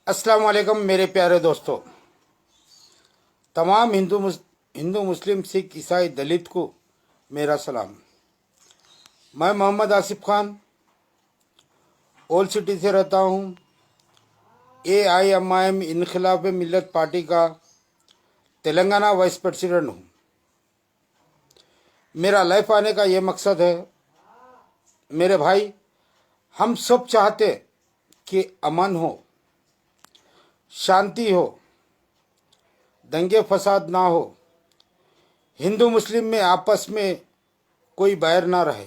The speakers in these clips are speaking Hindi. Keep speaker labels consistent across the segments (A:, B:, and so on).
A: अस्सलाम वालेकुम मेरे प्यारे दोस्तों। तमाम हिंदू मुस्लिम सिख ईसाई दलित को मेरा सलाम। मैं मोहम्मद आसिफ खान ओल्ड सिटी से रहता हूँ। AIMIM इनखिलाफ मिल्लत पार्टी का तेलंगाना वाइस प्रेसिडेंट हूँ। मेरा लाइफ आने का ये मकसद है, मेरे भाई, हम सब चाहते कि अमन हो, शांति हो, दंगे फसाद ना हो, हिंदू मुस्लिम में आपस में कोई बैर ना रहे।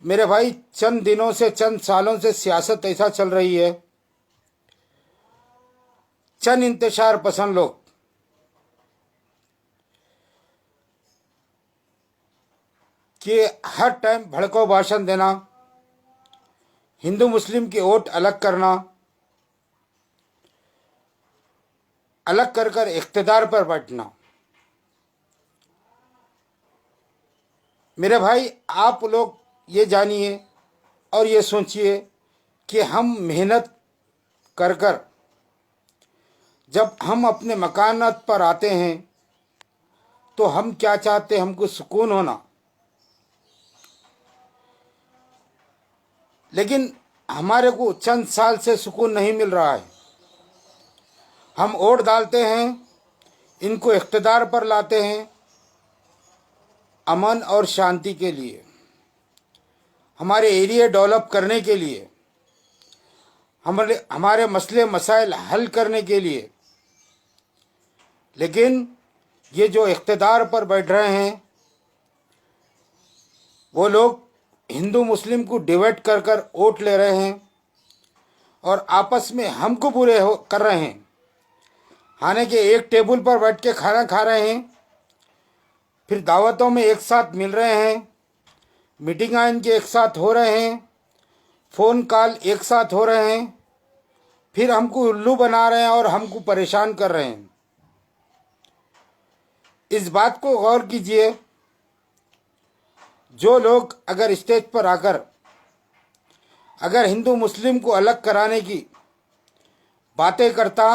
A: मेरे भाई, चंद दिनों से, चंद सालों से सियासत ऐसा चल रही है, चंद इंतशार पसंद लोग कि हर टाइम भड़काऊ भाषण देना, हिंदू मुस्लिम की वोट अलग करना, अलग कर कर इख्तिदार पर बैठना। मेरे भाई, आप लोग ये जानिए और ये सोचिए कि हम मेहनत कर कर जब हम अपने मकानात पर आते हैं तो हम क्या चाहते हैं? हमको सुकून होना। लेकिन हमारे को चंद साल से सुकून नहीं मिल रहा है। हम वोट डालते हैं, इनको इख्तिदार पर लाते हैं अमन और शांति के लिए, हमारे एरिया डेवलप करने के लिए, हमारे मसले मसाइल हल करने के लिए। लेकिन ये जो इख्तिदार पर बैठ रहे हैं वो लोग हिंदू मुस्लिम को डिवाइड कर कर वोट ले रहे हैं और आपस में हमको बुरे कर रहे हैं। खाने के एक टेबल पर बैठ के खाना खा रहे हैं, फिर दावतों में एक साथ मिल रहे हैं, मीटिंगां इनके एक साथ हो रहे हैं, फ़ोन कॉल एक साथ हो रहे हैं, फिर हमको उल्लू बना रहे हैं और हमको परेशान कर रहे हैं। इस बात को गौर कीजिए, जो लोग अगर स्टेज पर आकर अगर हिंदू मुस्लिम को अलग कराने की बातें करता,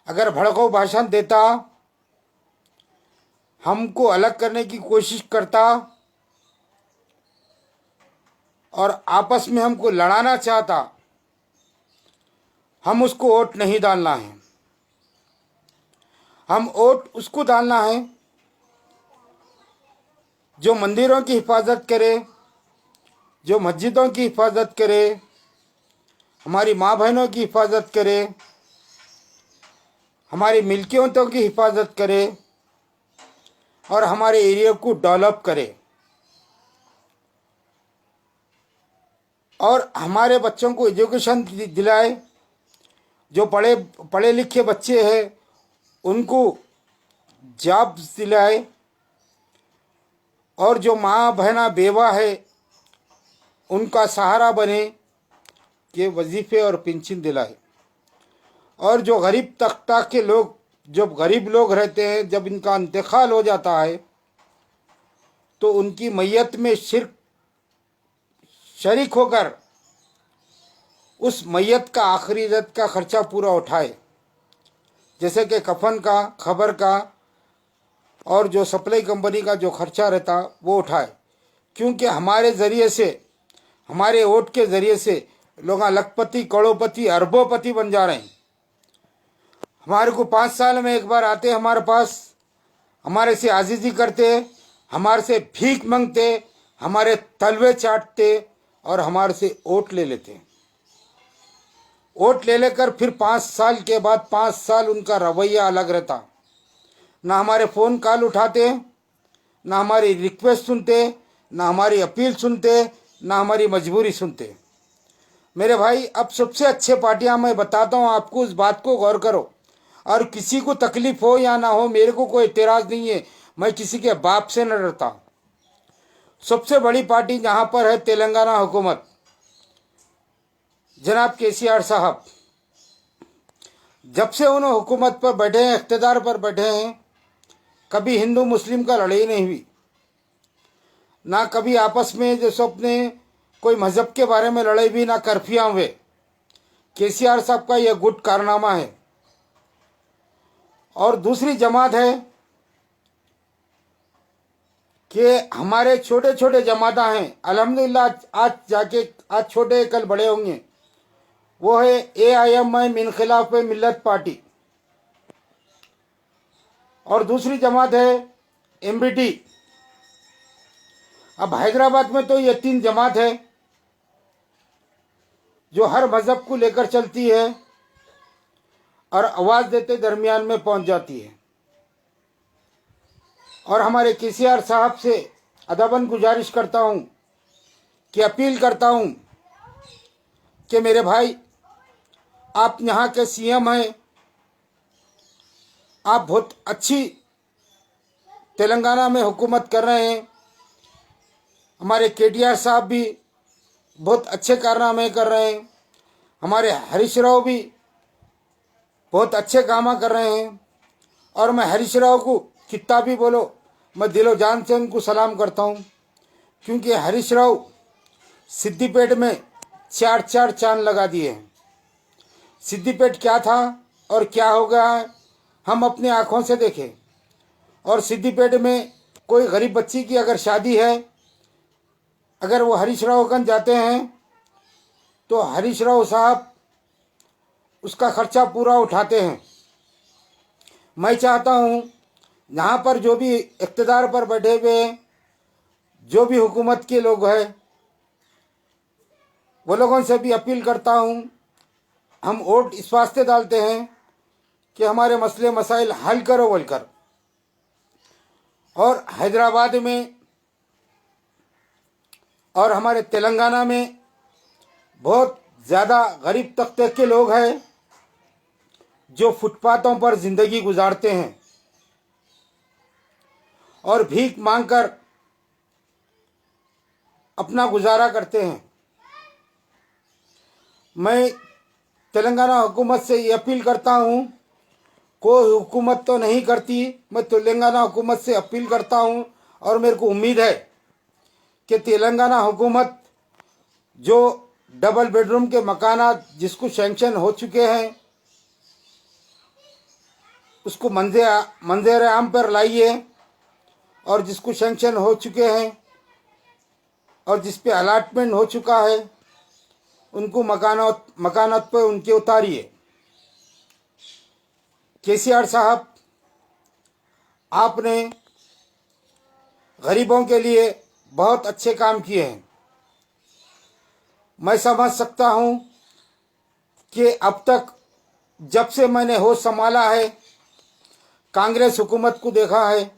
A: अगर भड़काऊ भाषण देता, हमको अलग करने की कोशिश करता और आपस में हमको लड़ाना चाहता, हम उसको वोट नहीं डालना है। हम वोट उसको डालना है जो मंदिरों की हिफाजत करे, जो मस्जिदों की हिफाजत करे, हमारी माँ बहनों की हिफाजत करे, हमारी मिल्कियतों की हिफाजत करे और हमारे एरिया को डेवलप करे और हमारे बच्चों को एजुकेशन दिलाए। जो पढ़े लिखे बच्चे हैं उनको जॉब्स दिलाए और जो माँ बहना बेवा है उनका सहारा बने कि वजीफ़े और पेंशन दिलाए। और जो गरीब तबका के लोग, जो गरीब लोग रहते हैं, जब इनका इंतकाल हो जाता है तो उनकी मैयत में शरीक होकर उस मैयत का आखिरी रत का खर्चा पूरा उठाए, जैसे कि कफन का, खबर का और जो सप्लाई कंपनी का जो खर्चा रहता वो उठाए। क्योंकि हमारे ज़रिए से, हमारे वोट के ज़रिए से लोग लखपति, करोड़पति, अरबोपति बन जा रहे हैं। हमारे को 5 साल में एक बार आते हमारे पास, हमारे से आजीजी करते, हमारे से भीख मांगते, हमारे तलवे चाटते और हमारे से वोट ले लेते। वोट ले लेकर फिर 5 साल के बाद 5 साल उनका रवैया अलग रहता। ना हमारे फ़ोन कॉल उठाते, ना हमारी रिक्वेस्ट सुनते, ना हमारी अपील सुनते, ना हमारी मजबूरी सुनते। मेरे भाई, अब सबसे अच्छे पार्टियां मैं बताता हूं आपको, उस बात को गौर करो। और किसी को तकलीफ हो या ना हो, मेरे को कोई एतराज़ नहीं है, मैं किसी के बाप से न डरता। सबसे बड़ी पार्टी जहां पर है तेलंगाना हुकूमत, जनाब KCR साहब, जब से उन्होंने हुकूमत पर बैठे हैं, इख्तिदार पर बैठे हैं, कभी हिंदू मुस्लिम का लड़ाई नहीं हुई, ना कभी आपस में जैसे अपने कोई मजहब के बारे में लड़ाई भी ना कर्फिया हुए। केसीआर साहब का यह गुट कारनामा है। और दूसरी जमात है कि हमारे छोटे छोटे जमाता हैं, अल्हम्दुलिल्लाह आज जाके आज छोटे कल बड़े होंगे, वो है AIMI इनखिलाफ मिल्लत पार्टी। और दूसरी जमात है MBT। अब हैदराबाद में तो ये 3 जमात है जो हर मजहब को लेकर चलती है और आवाज़ देते दरमियान में पहुंच जाती है। और हमारे केसीआर साहब से अदबन गुजारिश करता हूं कि अपील करता हूं कि मेरे भाई, आप यहाँ के CM हैं, आप बहुत अच्छी तेलंगाना में हुकूमत कर रहे हैं। हमारे KTR साहब भी बहुत अच्छे कारनामे कर रहे हैं। हमारे हरीश राव भी बहुत अच्छे काम कर रहे हैं। और मैं हरीश राव को कितना भी बोलो, मैं दिलो जान से उनको सलाम करता हूँ, क्योंकि हरीश राव सिद्दीपेट में 4 चांद लगा दिए हैं। सिद्दीपेट क्या था और क्या हो गया है हम अपनी आँखों से देखें। और सिद्दीपेट में कोई गरीब बच्ची की अगर शादी है, अगर वो हरीश रावगंज जाते हैं तो हरीश राव साहब उसका खर्चा पूरा उठाते हैं। मैं चाहता हूँ यहाँ पर जो भी इक़्तिदार पर बैठे हुए हैं, जो भी हुकूमत के लोग हैं, वो लोगों से भी अपील करता हूँ, हम वोट इस वास्ते डालते हैं कि हमारे मसले मसाइल हल करो बोलकर। और हैदराबाद में और हमारे तेलंगाना में बहुत ज़्यादा गरीब तबके के लोग हैं जो फुटपाथों पर ज़िंदगी गुजारते हैं और भीख मांगकर अपना गुजारा करते हैं। मैं तेलंगाना हुकूमत से ये अपील करता हूँ, कोई हुकूमत तो नहीं करती, मैं तेलंगाना हुकूमत से अपील करता हूँ और मेरे को उम्मीद है कि तेलंगाना हुकूमत जो डबल बेडरूम के मकानात जिसको सैंक्शन हो चुके हैं उसको मंजर आम पर लाइए, और जिसको सैंक्शन हो चुके हैं और जिस पे अलाटमेंट हो चुका है उनको मकानात पर उनके उतारिए। केसीआर साहब, आपने गरीबों के लिए बहुत अच्छे काम किए हैं। मैं समझ सकता हूं कि अब तक जब से मैंने होश संभाला है, कांग्रेस हुकूमत को देखा है,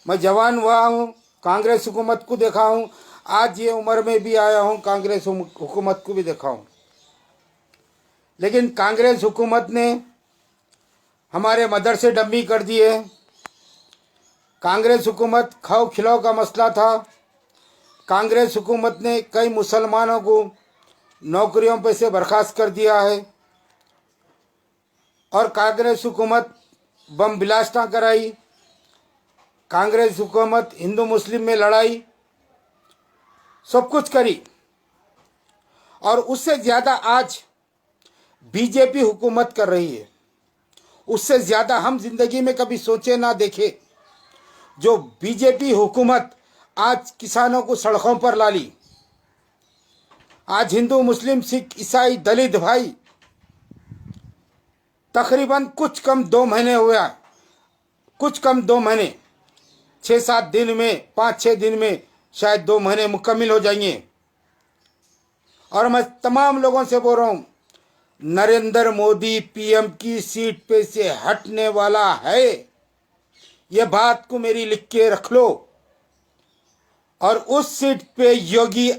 A: मैं जवान हुआ हूं, कांग्रेस हुकूमत को देखा हूं, आज ये उम्र में भी आया हूं, कांग्रेस हुकूमत को भी देखा हूं। लेकिन कांग्रेस हुकूमत ने हमारे मदरसे डम्मी कर दिए। कांग्रेस हुकूमत खाओ खिलाओ का मसला था। कांग्रेस हुकूमत ने कई मुसलमानों को नौकरियों पे से बर्खास्त कर दिया है। और कांग्रेस हुकूमत बम ब्लास्टा कराई। कांग्रेस हुकूमत हिंदू मुस्लिम में लड़ाई, सब कुछ करी। और उससे ज़्यादा आज बीजेपी हुकूमत कर रही है। उससे ज़्यादा हम जिंदगी में कभी सोचे ना देखे जो बीजेपी हुकूमत आज किसानों को सड़कों पर ला ली। आज हिंदू मुस्लिम सिख ईसाई दलित भाई तकरीबन कुछ कम 2 महीने हुआ, कुछ कम 2 महीने, 6-7 दिन में, 5-6 दिन में शायद 2 महीने मुकम्मल हो जाएंगे। और मैं तमाम लोगों से बोल रहा हूँ, नरेंद्र मोदी PM की सीट पे से हटने वाला है। ये बात को मेरी लिख के रख लो। और उस सीट पे योगी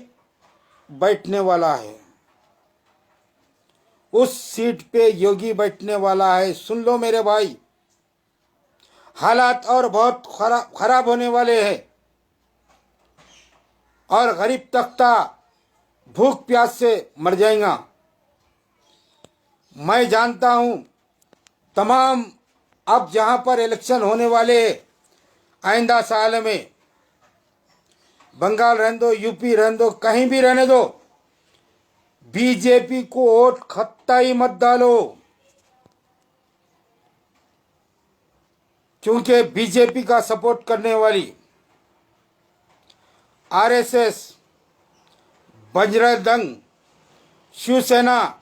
A: बैठने वाला है। उस सीट पे योगी बैठने वाला है। सुन लो मेरे भाई, हालात और बहुत खराब होने वाले हैं। और गरीब तबका भूख प्यास से मर जाएगा। मैं जानता हूं तमाम अब जहां पर इलेक्शन होने वाले आइंदा साल में बंगाल रहने दो, यूपी रहने दो, कहीं भी रहने दो, बीजेपी को वोट कतई मत डालो, क्योंकि बीजेपी का सपोर्ट करने वाली आरएसएस, बजरंग दल, शिवसेना,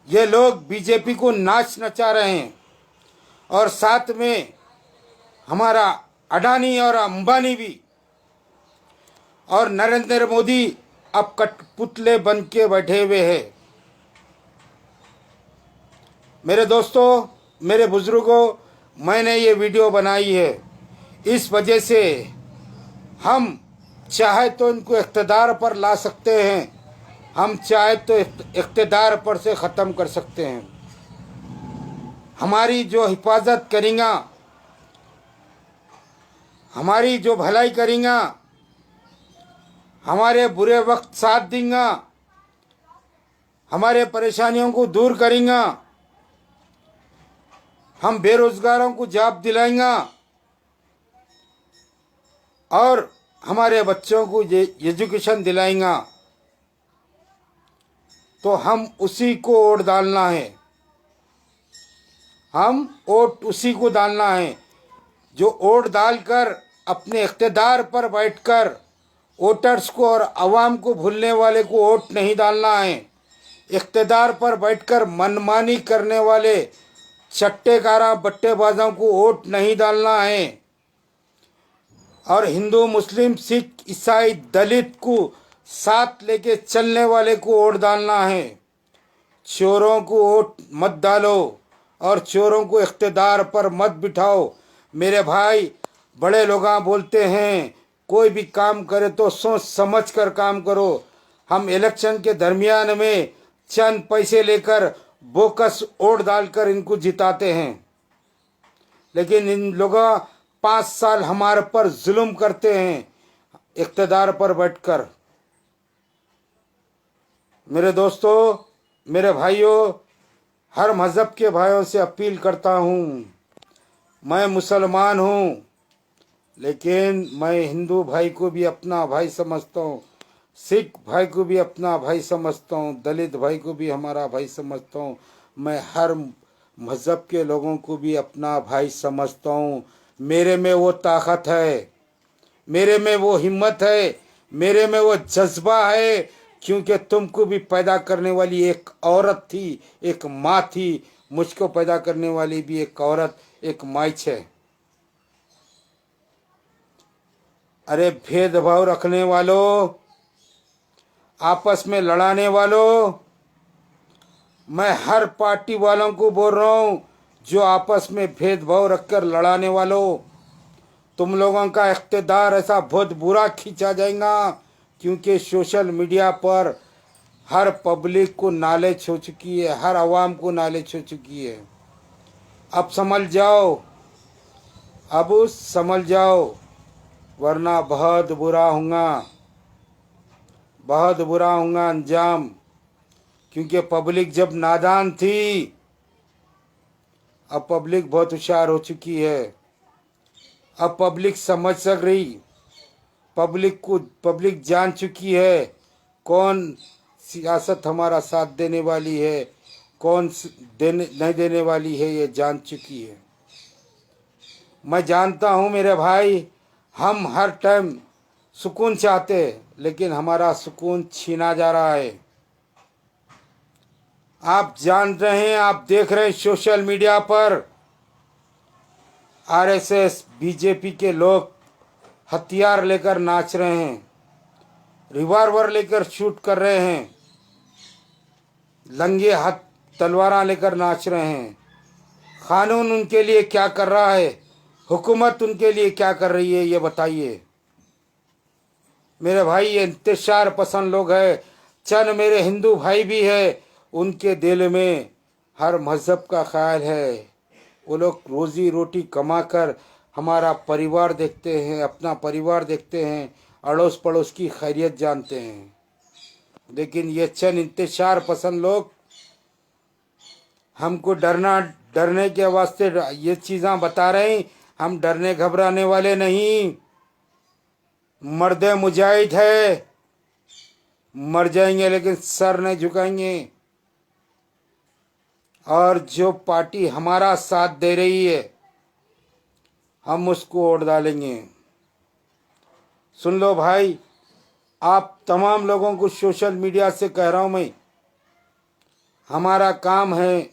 A: ये लोग बीजेपी को नाच नचा रहे हैं। और साथ में हमारा अडानी और अंबानी भी, और नरेंद्र मोदी अब कठपुतले बन के बैठे हुए हैं। मेरे दोस्तों, मेरे बुजुर्गों, मैंने ये वीडियो बनाई है इस वजह से हम चाहे तो इनको इक़्तिदार पर ला सकते हैं, हम चाहे तो इक़्तिदार पर से ख़त्म कर सकते हैं। हमारी जो हिफाजत करेंगे, हमारी जो भलाई करेंगे, हमारे बुरे वक्त साथ देंगे, हमारे परेशानियों को दूर करेंगे, हम बेरोजगारों को जॉब दिलाएंगे और हमारे बच्चों को एजुकेशन दिलाएंगे, तो हम उसी को वोट डालना है। हम वोट उसी को डालना है जो वोट डालकर अपने इक़्तिदार पर बैठकर वोटर्स को और आवाम को भूलने वाले को वोट नहीं डालना है। इक़्तिदार पर बैठकर मनमानी करने वाले चट्टेकारा बट्टेबाजों को वोट नहीं डालना है। और हिंदू, मुस्लिम, सिख, ईसाई, दलित को साथ लेके चलने वाले को वोट डालना है। चोरों को वोट मत डालो और चोरों को इक़्तिदार पर मत बिठाओ। मेरे भाई, बड़े लोग बोलते हैं कोई भी काम करे तो सोच समझ कर काम करो। हम इलेक्शन के दरमियान में चंद पैसे लेकर बोकस वोट डालकर इनको जिताते हैं, लेकिन इन लोगों 5 साल हमारे पर जुल्म करते हैं इक़्तिदार पर बैठकर। मेरे दोस्तों, मेरे भाइयों, हर मज़हब के भाइयों से अपील करता हूँ। मैं मुसलमान हूँ, लेकिन मैं हिंदू भाई को भी अपना भाई समझता हूँ, सिख भाई को भी अपना भाई समझता हूँ, दलित भाई को भी हमारा भाई समझता हूँ। मैं हर मज़हब के लोगों को भी अपना भाई समझता हूँ। मेरे में वो ताकत है, मेरे में वो हिम्मत है, मेरे में वो जज्बा है, क्योंकि तुमको भी पैदा करने वाली एक औरत थी, एक माँ थी। मुझको पैदा करने वाली भी एक औरत, एक माँ है। अरे भेदभाव रखने वालों, आपस में लड़ाने वालों, मैं हर पार्टी वालों को बोल रहा हूँ, जो आपस में भेदभाव रखकर लड़ाने वालों, तुम लोगों का इक़्तिदार ऐसा बहुत बुरा खींचा जाएगा, क्योंकि सोशल मीडिया पर हर पब्लिक को नॉलेज हो चुकी है, हर आवाम को नॉलेज हो चुकी है। अब समझ जाओ, अब समझ जाओ, वरना बहुत बुरा होगा, बहुत बुरा होगा अंजाम। क्योंकि पब्लिक जब नादान थी, अब पब्लिक बहुत होशियार हो चुकी है। अब पब्लिक समझ सक रही, पब्लिक जान चुकी है कौन सियासत हमारा साथ देने वाली है, कौन नहीं देने वाली है, ये जान चुकी है। मैं जानता हूँ मेरे भाई, हम हर टाइम सुकून चाहते हैं, लेकिन हमारा सुकून छीना जा रहा है। आप जान रहे हैं, आप देख रहे हैं सोशल मीडिया पर आरएसएस, बीजेपी के लोग हथियार लेकर नाच रहे हैं, रिवॉल्वर लेकर शूट कर रहे हैं, लंगे हाथ तलवारा लेकर नाच रहे हैं। कानून उनके लिए क्या कर रहा है, हुकूमत उनके लिए क्या कर रही है, ये बताइए मेरे भाई। ये इंतशार पसंद लोग हैं। चंद मेरे हिंदू भाई भी है, उनके दिल में हर मज़हब का ख्याल है। वो लोग रोज़ी रोटी कमाकर हमारा परिवार देखते हैं, अपना परिवार देखते हैं, अड़ोस पड़ोस की खैरियत जानते हैं। लेकिन ये चंद इंतशार पसंद लोग हमको डरने के वास्ते ये चीज़ें बता रहे हैं। हम डरने घबराने वाले नहीं। मर्द मुजाहिद है, मर जाएंगे लेकिन सर नहीं झुकाएंगे। और जो पार्टी हमारा साथ दे रही है हम उसको वोट डालेंगे। सुन लो भाई, आप तमाम लोगों को सोशल मीडिया से कह रहा हूं मैं, हमारा काम है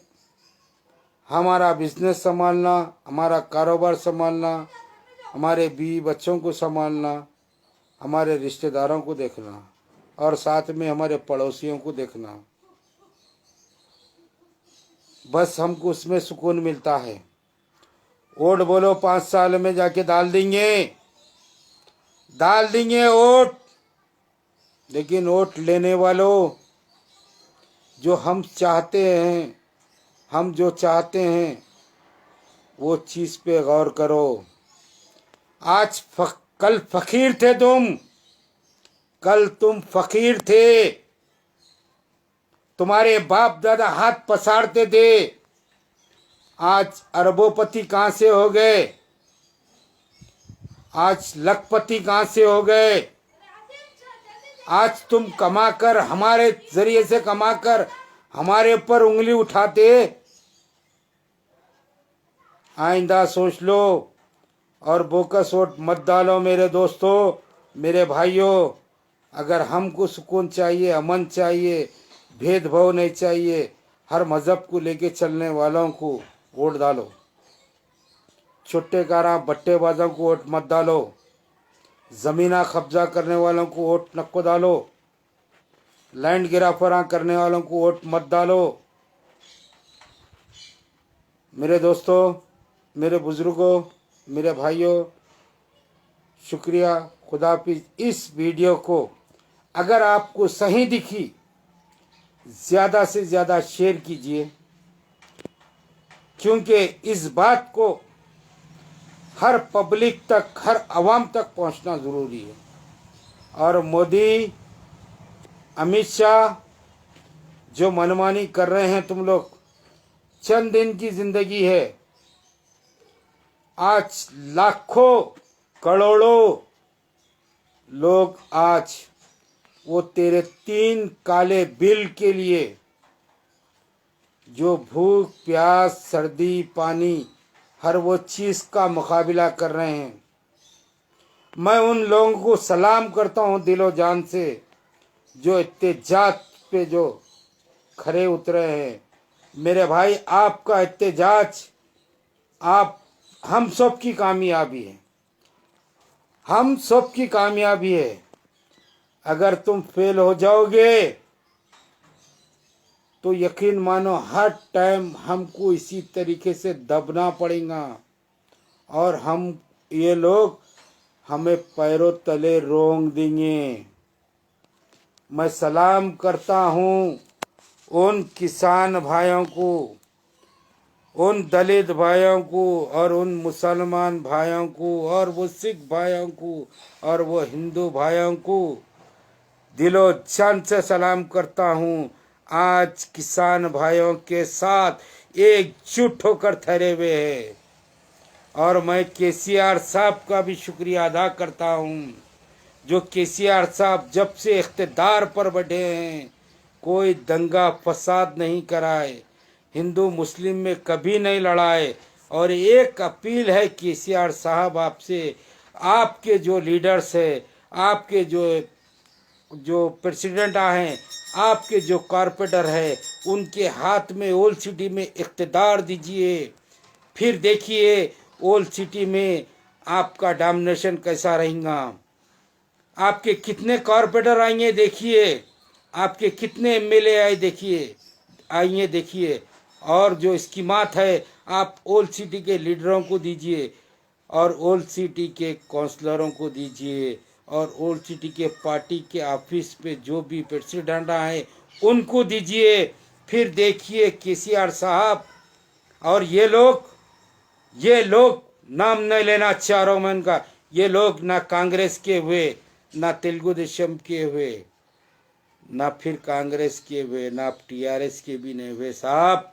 A: हमारा बिजनेस संभालना, हमारा कारोबार संभालना, हमारे बीवी बच्चों को संभालना, हमारे रिश्तेदारों को देखना और साथ में हमारे पड़ोसियों को देखना। बस हमको उसमें सुकून मिलता है। वोट बोलो 5 साल में जाके डाल देंगे वोट। लेकिन वोट लेने वालों, जो हम चाहते हैं, हम जो चाहते हैं वो चीज़ पे गौर करो। कल फकीर थे तुम, कल तुम फकीर थे, तुम्हारे बाप दादा हाथ पसारते थे। आज अरबोपति कहाँ से हो गए, आज लखपति कहाँ से हो गए। आज तुम कमाकर, हमारे जरिए से कमाकर हमारे ऊपर उंगली उठाते। आइंदा सोच लो और बोकस वोट मत डालो मेरे दोस्तों, मेरे भाइयों। अगर हमको सुकून चाहिए, अमन चाहिए, भेदभाव नहीं चाहिए, हर मज़हब को लेके चलने वालों को वोट डालो। छुट्टेकारा बट्टेबाजों को वोट मत डालो। ज़मीना कब्जा करने वालों को वोट नको डालो। लैंड गिराफरा करने वालों को वोट मत डालो। मेरे दोस्तों, मेरे बुजुर्गों, मेरे भाइयों, शुक्रिया, खुदाफिज। इस वीडियो को अगर आपको सही दिखी, ज़्यादा से ज़्यादा शेयर कीजिए, क्योंकि इस बात को हर पब्लिक तक, हर आवाम तक पहुंचना ज़रूरी है। और मोदी, अमित शाह जो मनमानी कर रहे हैं तुम लोग, चंद दिन की ज़िंदगी है। आज लाखों करोड़ों लोग आज वो तेरे 3 काले बिल के लिए जो भूख प्यास सर्दी पानी हर वो चीज़ का मुकाबला कर रहे हैं। मैं उन लोगों को सलाम करता हूँ दिलो जान से, जो एहतजाज पे जो खड़े उतरे हैं। मेरे भाई, आपका एहतजाज हम सब की कामयाबी है, हम सब की कामयाबी है। अगर तुम फेल हो जाओगे तो यकीन मानो हर टाइम हमको इसी तरीके से दबना पड़ेगा और हम ये लोग हमें पैरों तले रोंग देंगे। मैं सलाम करता हूँ उन किसान भाइयों को, उन दलित भाइयों को और उन मुसलमान भाइयों को और वो सिख भाइयों को और वो हिंदू भाइयों को दिलो जान से सलाम करता हूँ। आज किसान भाइयों के साथ एकजुट होकर ठहरे हुए हैं। और मैं केसीआर साहब का भी शुक्रिया अदा करता हूँ, जो केसीआर साहब जब से इख्तिदार पर बैठे हैं कोई दंगा फसाद नहीं कराए, हिंदू मुस्लिम में कभी नहीं लड़ाए। और एक अपील है केसीआर साहब आपसे, आपके जो लीडर्स है, आपके जो प्रेसिडेंट हैं, आपके जो कॉरपोरेटर है, उनके हाथ में ओल्ड सिटी में इख्तिदार दीजिए। फिर देखिए ओल्ड सिटी में आपका डोमिनेशन कैसा रहेगा। आपके कितने कॉरपोरेटर आएंगे देखिए, आपके कितने एमएलए आए देखिए, आइए देखिए। और जो स्कीमात है आप ओल्ड सिटी के लीडरों को दीजिए और ओल्ड सिटी के काउंसलरों को दीजिए और ओल्ड सिटी के पार्टी के ऑफिस पे जो भी प्रेसिडेंट हैं उनको दीजिए। फिर देखिए केसीआर साहब और ये लोग नाम नहीं लेना चारों में उनका, ये लोग ना कांग्रेस के हुए, ना तेलुगु देशम के हुए, ना फिर कांग्रेस के हुए, ना टीआरएस के भी नहीं हुए। साहब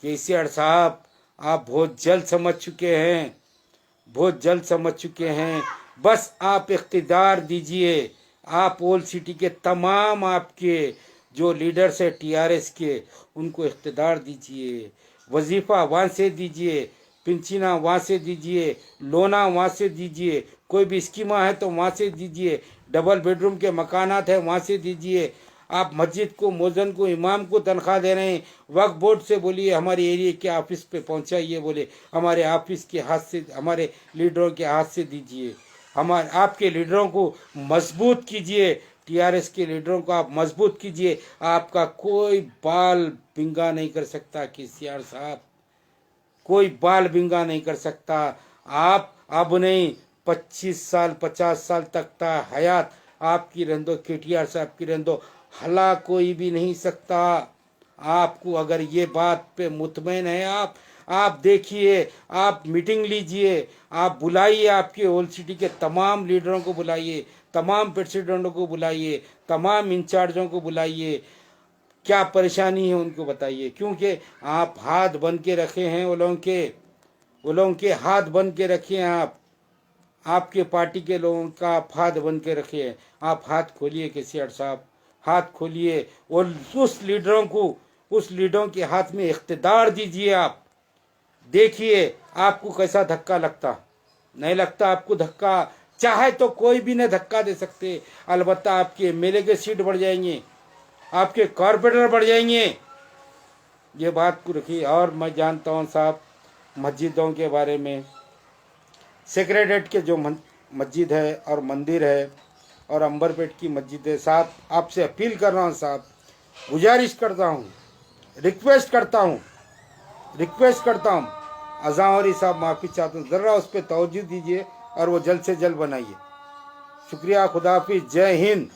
A: केसीआर साहब, आप बहुत जल्द समझ चुके हैं, बहुत जल्द समझ चुके हैं। बस आप इख्तिदार दीजिए। आप ओल्ड सिटी के तमाम आपके जो लीडर्स है टीआरएस के, उनको इख्तिदार दीजिए। वजीफ़ा वहाँ से दीजिए, पिंचना वहाँ से दीजिए, लोना वहाँ से दीजिए, कोई भी स्कीमा है तो वहाँ से दीजिए, डबल बेडरूम के मकानात है वहाँ से दीजिए। आप मस्जिद को, मोज़न को, इमाम को तनख्वाह दे रहे हैं, वक्फ बोर्ड से बोलिए हमारे एरिया के ऑफिस पे पहुँचाइए, बोले हमारे ऑफिस के हाथ से, हमारे लीडरों के हाथ से दीजिए। हमारे आपके लीडरों को मजबूत कीजिए, टीआरएस के लीडरों को आप मजबूत कीजिए। आपका कोई बाल बिंगा नहीं कर सकता केसीआर साहब, कोई बाल बिंगा नहीं कर सकता। आप अब नहीं, 25 साल 50 साल तक था हयात आपकी रहंदो, केटीआर साहब की रहंदो, हला कोई भी नहीं सकता आपको। अगर ये बात पे मुतमैन है आप देखिए, आप मीटिंग लीजिए, आप बुलाइए, आपके ओल्ड सिटी के तमाम लीडरों को बुलाइए, तमाम प्रेसिडेंटों को बुलाइए, तमाम इंचार्जों को बुलाइए, क्या परेशानी है उनको बताइए। क्योंकि आप हाथ बन के रखे हैं वो लोगों के हाथ बन के रखे हैं आपके पार्टी के लोगों का आप हाथ बन के रखे हैं। आप हाथ खोलिए केसीआर साहब, हाथ खोलिए और उस लीडरों के हाथ में इख्तिदार दीजिए। आप देखिए आपको कैसा धक्का लगता, नहीं लगता आपको धक्का। चाहे तो कोई भी नहीं धक्का दे सकते, अलबत्ता आपके एमएलए के सीट बढ़ जाएंगे, आपके कॉर्पोरेटर बढ़ जाएंगे, ये बात को रखिए। और मैं जानता हूँ साहब मस्जिदों के बारे में, सेक्रेटरीट के जो मस्जिद है और मंदिर है और अंबरपेट की मस्जिद है साहब, आपसे अपील कर रहा हूँ साहब, गुजारिश करता हूँ, रिक्वेस्ट करता हूँ अज़ावरी साहब, माफ़ी चाहता हूँ, ज़रा उस पर तवज्जो दीजिए और वो जल्द से जल्द बनाइए। शुक्रिया, खुदा हाफिज़, जय हिंद।